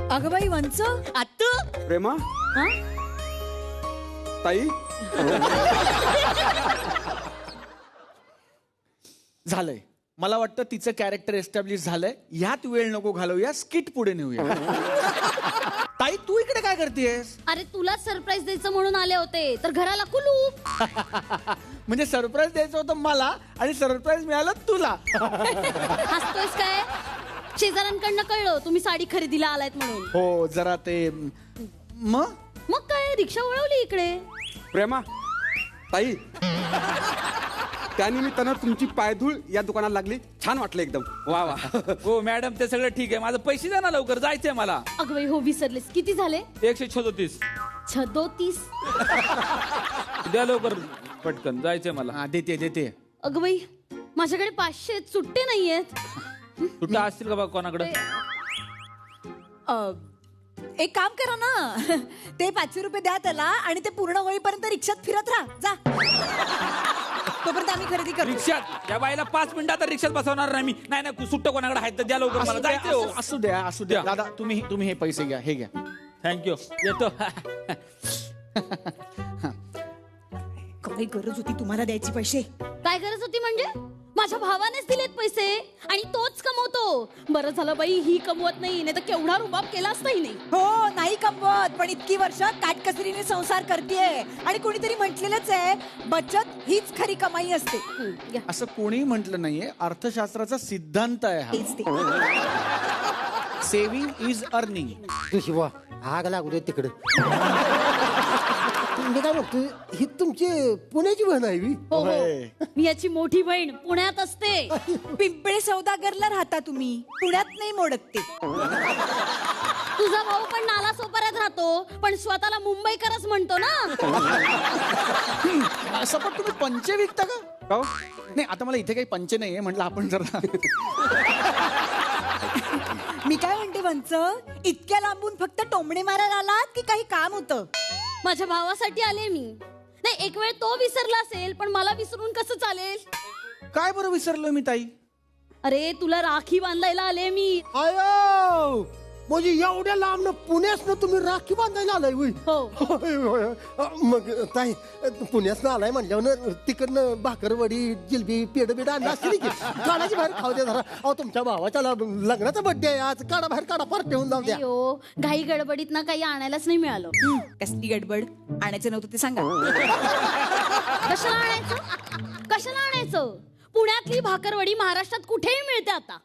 अगं बाई वंच आत्तू. प्रेमा ताई. झालंय, मला वाटतं तिचं कॅरेक्टर एस्टॅब्लिश झालंय. ह्यात वेळ नको घालवूया, स्किट पुढे नेऊया. ताई तू इकडे काय करतेस? अरे तुला सरप्राईज द्यायचं म्हणून आले होते, तर घराला कुलूप. म्हणजे सरप्राईज द्यायचं होतं मला आणि सरप्राईज मिळालं तुला. हसतोयस काय? शेजाऱ्यांकडनं कळलं तुम्ही साडी खरेदीला आलायत म्हणून. हो जरा ते मग काय रिक्षा वळवली इकडे. प्रेमा ताई, त्यानिमित्तानं तुमची पायधूळ या दुकानाला लागली, छान वाटलं एकदम. वा वा. हो मॅडम ते सगळं ठीक आहे, माझं पैसे द्या ना लवकर, जायचंय मला. अगं बाई हो विसरलेस, किती झाले? 136. 36. द्या लवकर पटकन, जायचंय मला. देते. अगं बाई माझ्याकडे 500 सुट्टे नाहीयेत. सुट्टा असतील का बघ कोणाकडे? एक काम करा ना, ते 500 रुपये द्या त्याला आणि ते पूर्ण होईपर्यंत रिक्षात फिरत राहा. जा तोपर्यंत आम्ही खरेदी करू. रिक्षात त्या बाईला 5 मिनिटात रिक्षात बसवणार नाही मी. नाही सुट्ट कोणाकडे आहेत तर द्या लवकर, मला जायचंय हो. असू द्या दादा, तुम्ही हे पैसे घ्या, हे घ्या. थँक्यू, येतो. काय गरज होती तुम्हाला द्यायची पैसे? काय गरज होती म्हणजे? माझ्या भावानेच दिलेत पैसे आणि तोच कमवतो. बरं झालं बाई ही कमवत नाही तर केवढा रुबाब केला असताही नाही. हो नाही कमवत, पण इतकी वर्ष काटकसरीने संसार करतेय. आणि कोणीतरी म्हटलेलंच आहे, बचत हीच खरी कमाई असते. असं कोणी म्हटलं नाहीये, अर्थशास्त्राचा सिद्धांत आहे हा. Saving is earning. शिवा आग लागू दे तिकडे. मी काय म्हणतो, ही तुमची पुण्याची बहीण आहे मी. हो मी याची मोठी बहीण पुण्यात असते. पिंपळे सौदागरला राहता तुम्ही, पुण्यात नाही मोडत ते. तुझा भाऊ पण नाला सोपाऱ्यात राहतो, पण स्वतःला मुंबईकरच म्हणतो ना. असं पण तुम्ही पंचे विकता का? नाही आता मला इथे काही पंचे नाहीये, म्हटलं आपण जरा. मी काय म्हणते वंच, इतक्या लांबून फक्त टोमणे मारायला आलात की काही काम होतं? माझ्या भावासाठी आले मी. नाही एक वेळ तो विसरला असेल, पण मला विसरून कसं चालेल? काय बरं विसरलो मी ताई? अरे तुला राखी बांधायला आले मी. आयो म्हणजे एवढ्या लांब पुण्यासनं तुम्ही राखी बांधायला आलाय? मग ताई पुण्यासनं आलाय म्हणल्यावर तिकडनं भाकरवडी जिलबी पेड बिड आणला असतील की, काढाची बाहेर खाऊ द्या जरा. अहो तुमच्या भावाच्या लग्नाचा बड्डे आहे आज, काढा बाहेर, काढा, पार्टी होऊन जाऊ द्या. घाई गडबडीत ना काही आणायलाच नाही मिळालं. कसली गडबड? आणायचं नव्हतं ते सांगा. कशाला आणायचं? पुण्यातली भाकरवडी महाराष्ट्रात कुठेही मिळते आता.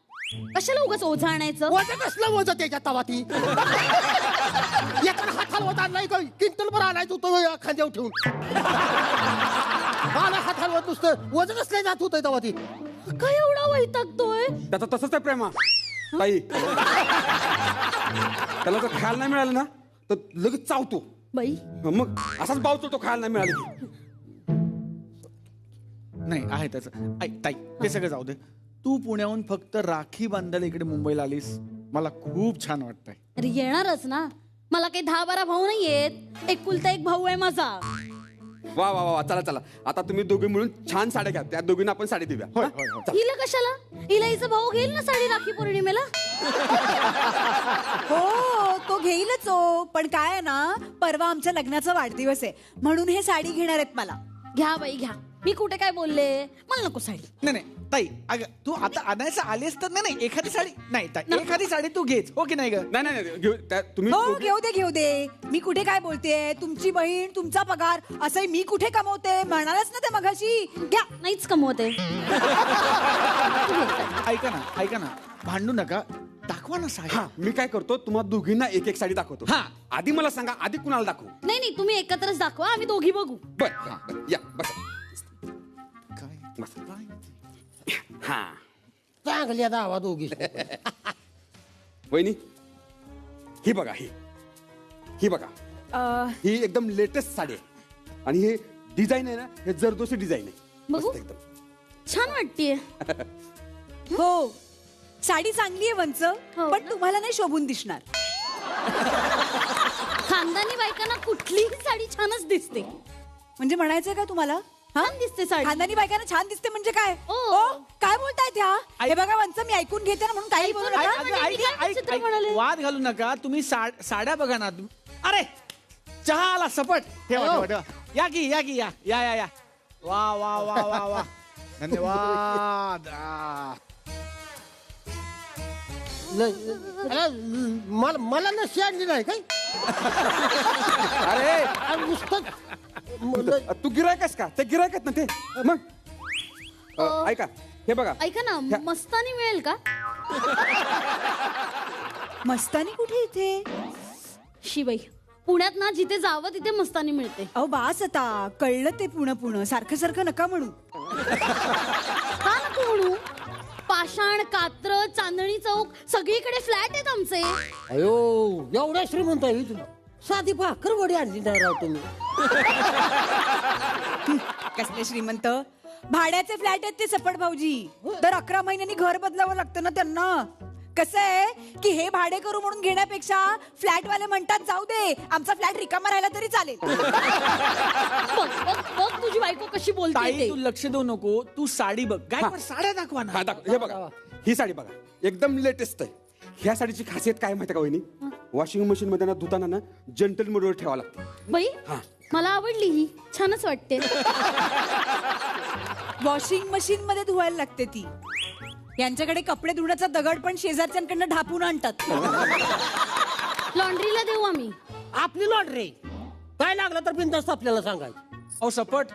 कशाला उगाच ओझं आणायचं? वजन कसलं वजन त्याच्या तवाती? एका हाताला वजन आणलाय का? क्विंटल भर आणायचं होतं खांद्यावर ठेवून. मला हाताला नुसतं वजन कसलं जात होतं तवाती? काय एवढा वैतागतोय? त्याचा तसंच आहे प्रेमा ताई. त्याला जर खायला नाही मिळालं ना तर लगेच चावतो बाई. मग असाच बावतो तो, खायला नाही मिळालं. नाही आहे त्याचं. ताई ते सगळं जाऊ दे. तू पुण्याहून फक्त राखी बांधायला इकडे मुंबईला आलीस, मला खूप छान वाटतंय. अरे येणारच ना. मला काही 10-12 भाऊ नाहीयेत, एकुलता एक भाऊ आहे माझा. वा वा वा, चला चला, आता तुम्ही दोघे मिळून छान साड्या घ्या, त्या दोघींना आपण साडी देऊया. हा? चला. हिला कशाला? हिला हिचा भाऊ घेईल ना साडी राखी पौर्णिमेला. हो तो घेईलच हो, पण काय आहे ना, परवा आमच्या लग्नाचा वाढदिवस आहे म्हणून हे साडी घेणार आहेत मला. घ्या बाई घ्या, मी कुठे काय बोलले, मला नको साडी. नाही नाही ताई, अगं तू आता आणायचं आलीस तर नाही एखादी साडी नाही ताई, एखादी साडी तू घेच, हो की नाही ग? नाही नाही घेऊ, तुम्ही हो घेऊ दे. मी कुठे काय बोलतेय, तुमची बहीण तुमचा पगार असंही मी कुठे कमवते म्हणालच ना ते मगाशी. घ्या, नाहीच कमवते. ऐका ना, भांडू नका, दाखवा ना साडी. हा, मी काय करतो, तुम्हाला दोघींना एक एक साडी दाखवतो. हा. आधी मला सांगा, आधी कुणाला दाखवू? नाही तुम्ही एकत्रच दाखवा, आम्ही दोघी बघू. बर या बस. हा चांगल्या दावा दोघी. वहिनी, ही बघा, ही बघा, ही एकदम लेटेस्ट साडी आहे आणि हे डिझाईन आहे ना, हे जरदोशी डिझाईन आहे. बघू. मस्त एकदम छान वाटतेय. हो साडी चांगली आहे वंच, हो पण ना? तुम्हाला नाही शोभून दिसणार. खानदानी बायकांना कुठलीही साडी छानच दिसते. म्हणजे म्हणायचंय का तुम्हाला? छान दिसते साडी. खानदानी बायकांना छान दिसते म्हणजे काय? ओ. काय बोलतायत ह्या? हे बघा वंच, मी ऐकून घेते ना म्हणून काही बोलू नका. वाद घालू नका तुम्ही. साड्या बघा ना अरे चहा आला सपट. ठेवा. या की या वा वा वा वा वा धन्यवाद. मला नशी आणली नाही काय? अरे नुसतं तू गिरायकस का? ते गिरायकत ना ते. मग ऐका, हे बघा, ऐका ना, मस्तानी मिळेल का? मस्तानी कुठे इथे? शिबाई, पुण्यात ना जिथे जावं तिथे मस्तानी मिळते. अहो बास आता, कळलं ते पुणं सारखं नका म्हणू. का नको म्हणू? पाषाण, कात्र, चांदणी चौक सगळीकडे फ्लॅट आहेत आमचे. अयो, एवढ्या श्रीमंत आहे तुम्ही. साधी भाकर वडी आणली नाही राव तुम्ही. कसले श्रीमंत? भाड्याचे फ्लॅट आहेत ते सपट भाऊजी. दर 11 महिन्यांनी घर बदलावं लागतं ना त्यांना. कसं आहे की हे भाडे करू म्हणून घेण्यापेक्षा फ्लॅट वाले म्हणतात जाऊ दे, आमचा फ्लॅट रिकामा राहिला तरी चालेल. बघ तुझी बायको कशी बोलते ताई ते. तू लक्ष देऊ नको, तू साडी बघ. काय साड्या दाखवा ना. हा दाखव. हे बघा, ही साडी बघा, एकदम लेटेस्ट आहे. ह्या साडीची खासियत काय माहिती का वहिनी? वॉशिंग मशीन मध्ये ना धुताना ना जंटल मोडवर ठेवावं लागतं. बाई, मला आवडली ही, छानच वाटते. वॉशिंग मशीन मध्ये धुवायला लागते ती. यांच्याकडे कपडे धुण्याचा दगड पण शेजारच्यांकडनं ढापून आणतात. लॉन्ड्रीला देऊ आम्ही. आपली लॉटरी काय लागलं तर बिनधास्त आपल्याला सांगायचं. अहो सपट,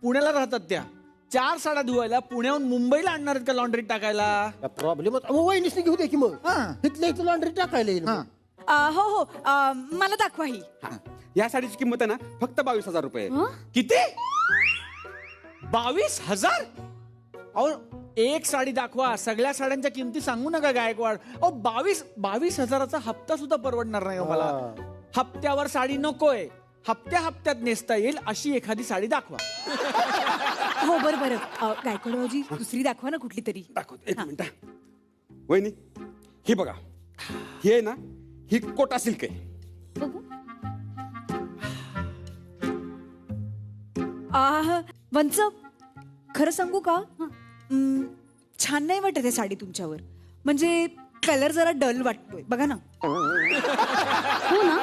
पुण्याला राहतात त्या. 4 साड्या धुवायला पुण्याहून मुंबईला आणणार आहेत का लॉन्ड्रीत टाकायला? प्रॉब्लेम वहिनीच घेऊ दे की मग. तिथल्या इथं लॉन्ड्री टाकायला येईल. हो मला दाखवा ही. या साडीची किंमत आहे ना फक्त 22,000 रुपये. किती? 22,000? अहो एक साडी दाखवा, सगळ्या साड्यांच्या किमती सांगू नका गायकवाड. अहो 22,000चा हप्ता सुद्धा परवडणार नाही मला. हप्त्यावर साडी नकोय, हप्त्यात नेसता येईल अशी एखादी साडी दाखवा. हो बरं गायकवाड भाऊजी, दुसरी दाखवा ना कुठली तरी. दाखवतो, एक मिनिट. वहिनी, ही बघा, ही आहे ना, ही कोटा सिल्क आहे. बघू. वंच, खरं सांगू का, छान नाही वाटत आहे साडी तुमच्यावर. म्हणजे कलर जरा डल वाटतोय बघा ना. हो ना,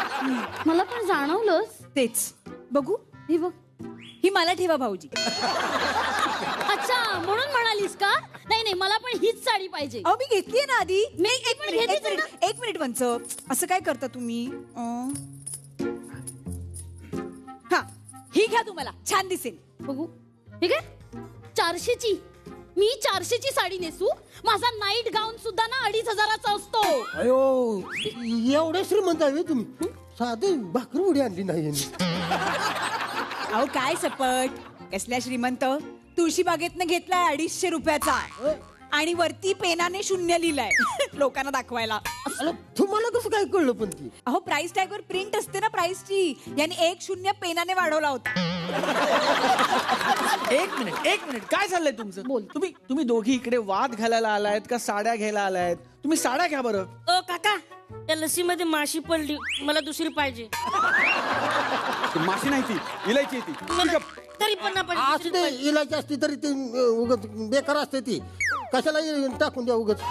मला पण जाणवलंच. तेच. बघू ही बघ. ही मला ठेवा भाऊजी. अच्छा, म्हणून म्हणालीस का? नाही मला पण हीच साडी पाहिजे. अहो मी घेतलीये ना आधी. मी एक मिनिट वंच, असं काय करता तुम्ही? हा, ही घ्या, तुम्हाला छान दिसेल. बघू. ठीक आहे, 400ची. मी 400ची साडी नेसू? माझा नाईट गाऊन सुद्धा ना 2,500चा असतो. अयो, एवढे श्रीमंत आहे तुम्ही. साधी भाकर वडी आणली नाही. अहो काय सपट, कसल्या श्रीमंत? तुळशीबागेतनं घेतलाय 250 रुपयाचा आणि वरती पेनाने 0 लिहिलंय लोकांना दाखवायला. तुम्हाला कसं काय कळलं पण ती? अहो प्राइस टॅग वर प्रिंट असते ना प्राइसची. याने 1 0 पेनाने वाढवला होता. एक मिनिट काय चाललंय तुमचं? बोल. तुम्ही दोघी इकडे वाद घालायला आलायत का साड्या घ्यायला आलायत? तुम्ही साड्या घ्या बरं. ओ काका, त्या लसीमध्ये माशी पडली, मला दुसरी पाहिजे. ती माशी नाही ती, इलायची आहे ती. मला तरी पण नाही पाहिजे, असू दुसरी दे, पाहिजे. इलायची असती तरी ती उगत बेकार असते ती. कशाला टाकून द्या उगत.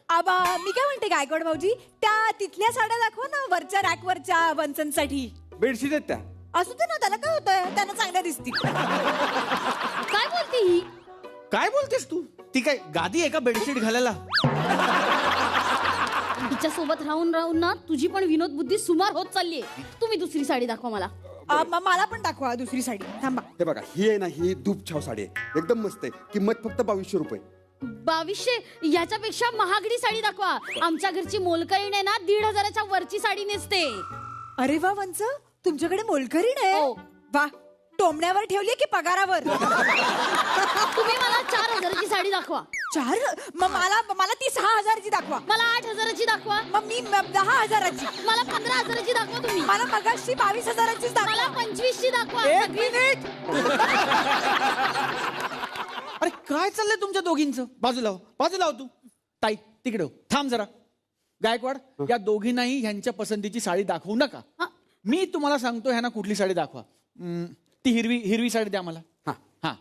आबा मी काय म्हणते गायकवाड भाऊजी, त्या तिथल्या साड्या दाखवा ना वरच्या रॅकवरच्या वंचनसाठी. बेडशीट आहेत त्या. असू दे ना, त्याला काय होतंय, त्यांना चांगल्या दिसतील. काय बोलते ही? काय बोलतेस तू? ती काय गादी आहे का बेडशीट घालायला? तिच्या सोबत राहून राहून ना तुझी पण विनोद बुद्धी सुमार होत चाललीये. तुम्ही दुसरी साडी दाखवा मला. मला पण दाखवा दुसरी साडी. थांबा. हे बघा, ही आहे ना, ही धूप छाव साडी आहे, एकदम मस्त आहे. किंमत फक्त 2200 रुपये. 2200? याच्यापेक्षा महागडी साडी दाखवा. आमच्या घरची मोलकरीण आहे ना 1500च्या वरची साडी नेसते. अरे वा वंच, तुमच्याकडे मोलकरीण आहे? वा, टोमण्यावर ठेवली की पगारावर? तुम्ही मला 4000ची साडी दाखवा. 4? मग मला ती 6000ची दाखवा. मला 8000ची दाखवा. मग मी 10000ची. मला 15000ची दाखवा तुम्ही. मला मगाशी 22000ची दाखवा. मला 25ची दाखवा. एक मिनिट. अरे काय चाललंय तुमच्या दोघींचं? बाजूला हो, बाजूला हो तू. ताई तिकडे हो. थांब जरा. गायकवाड, या दोघींनाही ह्यांच्या पसंतीची साडी दाखवू नका. मी तुम्हाला सांगतो ह्यांना कुठली साडी दाखवा. ती हिरवी साडी द्या मला. हा,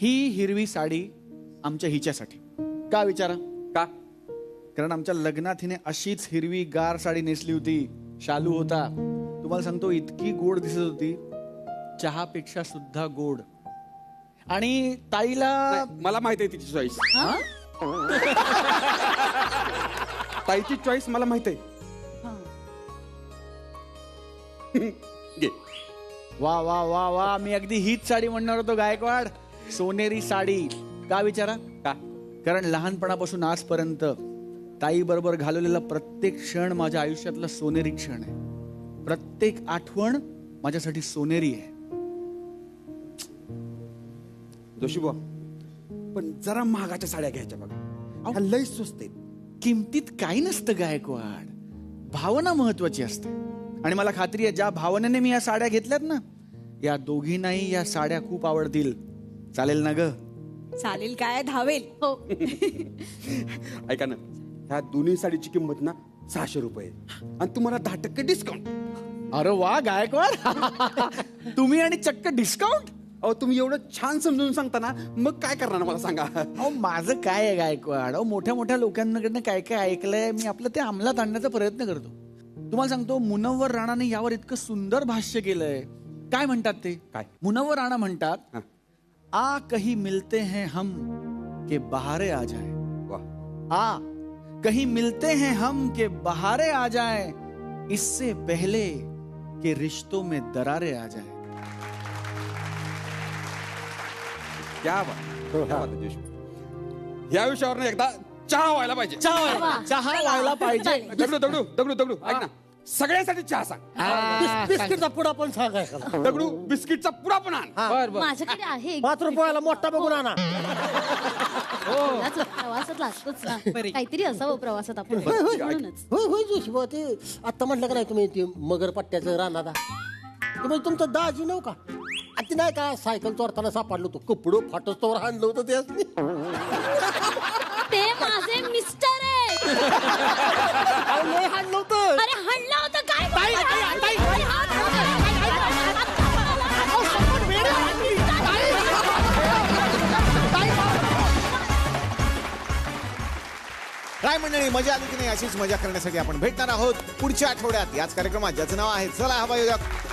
ही हिरवी साडी आमच्या हिच्यासाठी. का विचारा? का? कारण आमच्या लग्नात हिने अशीच हिरवी गार साडी नेसली होती. शालू होता. तुम्हाला सांगतो इतकी गोड दिसत होती, चहापेक्षा सुद्धा गोड. आणि ताईला मला माहित आहे तिची चॉईस. ताईची चॉईस मला माहित आहे. घे. वा वा वा वा, मी अगदी हीच साडी म्हणणार होतो गायकवाड. सोनेरी साडी. का विचारा? का? कारण लहानपणापासून आजपर्यंत ताई बरोबर घालवलेला प्रत्येक क्षण माझ्या आयुष्यातला सोनेरी क्षण आहे. प्रत्येक आठवण माझ्यासाठी सोनेरी आहे. जोशी बुवा, पण जरा महागाच्या साड्या घ्यायच्या बघा. ह्या लय स्वस्त आहेत. किमतीत काही नसतं गायकवाड, भावना महत्वाची असते. आणि मला खात्री आहे ज्या भावनेने मी या साड्या घेतल्यात ना, या दोघींनाही या साड्या खूप आवडतील. चालेल ना ग? चालेल काय, धावेल. हो. ऐका ना, ह्या दोन्ही साडीची किंमत ना 600 रुपये आणि तुम्हाला 10% डिस्काउंट. अरे वा गायकवाड, तुम्ही आणि चक्क डिस्काउंट. अहो, तुम्ही एवढं छान समजून सांगता ना, मग काय करणार मला सांगा. अहो माझं काय आहे गायकवाड, अहो मोठ्या मोठ्या लोकांकडनं काय काय ऐकलंय मी, आपलं ते अंमलात आणण्याचा प्रयत्न करतो. तुम्हाला सांगतो, मुनव्वर राणाने यावर इतकं सुंदर भाष्य केलंय. काय म्हणतात ते? काय? मुनव्वर राणा म्हणतात, आ कहीं मिलते हैं हम के बहारे आ जाए. वाह. आ कहीं मिलते हैं हम के बहारे आ जाए, इससे पहले के रिश्तों में दरारे आ जाए. क्या बात आहे जोशी. या विषयावर ना एकदा चहा व्हायला पाहिजे. चहा व्हायला पाहिजे. दगडू दगडू दगडू दगडू ऐक ना, सगळ्यासाठी चहा सांग. बिस्किटचा पुडा पण सांगायचा. दगडू बिस्किटचा पुडा पण आण. माझ्याकडे आहे. 5 रुपयाला मोठा बघून आणा. प्रवासात लागतोच ना, काहीतरी असावं प्रवासात आपण. म्हणूनच. होय जोशी भाऊ, ते आता म्हटलं का नाही तुम्ही, ते मगर पट्ट्याचं रानादा, ते म्हणजे तुमचं दाजी नव्ह का? आणि ते नाही का सायकल चोरताना सापडलं होतं, कपडं फाटस्तोवर हाणलं होतं ते. ते माझे मिस्टर आहे. हाणलं होतं. अरे हल्ला होता काय? काय मंडळी, मजा आली की नाही? अशीच मजा करण्यासाठी आपण भेटणार आहोत पुढच्या आठवड्यात याच कार्यक्रमात, ज्याचं नाव आहे चला हवा योजक.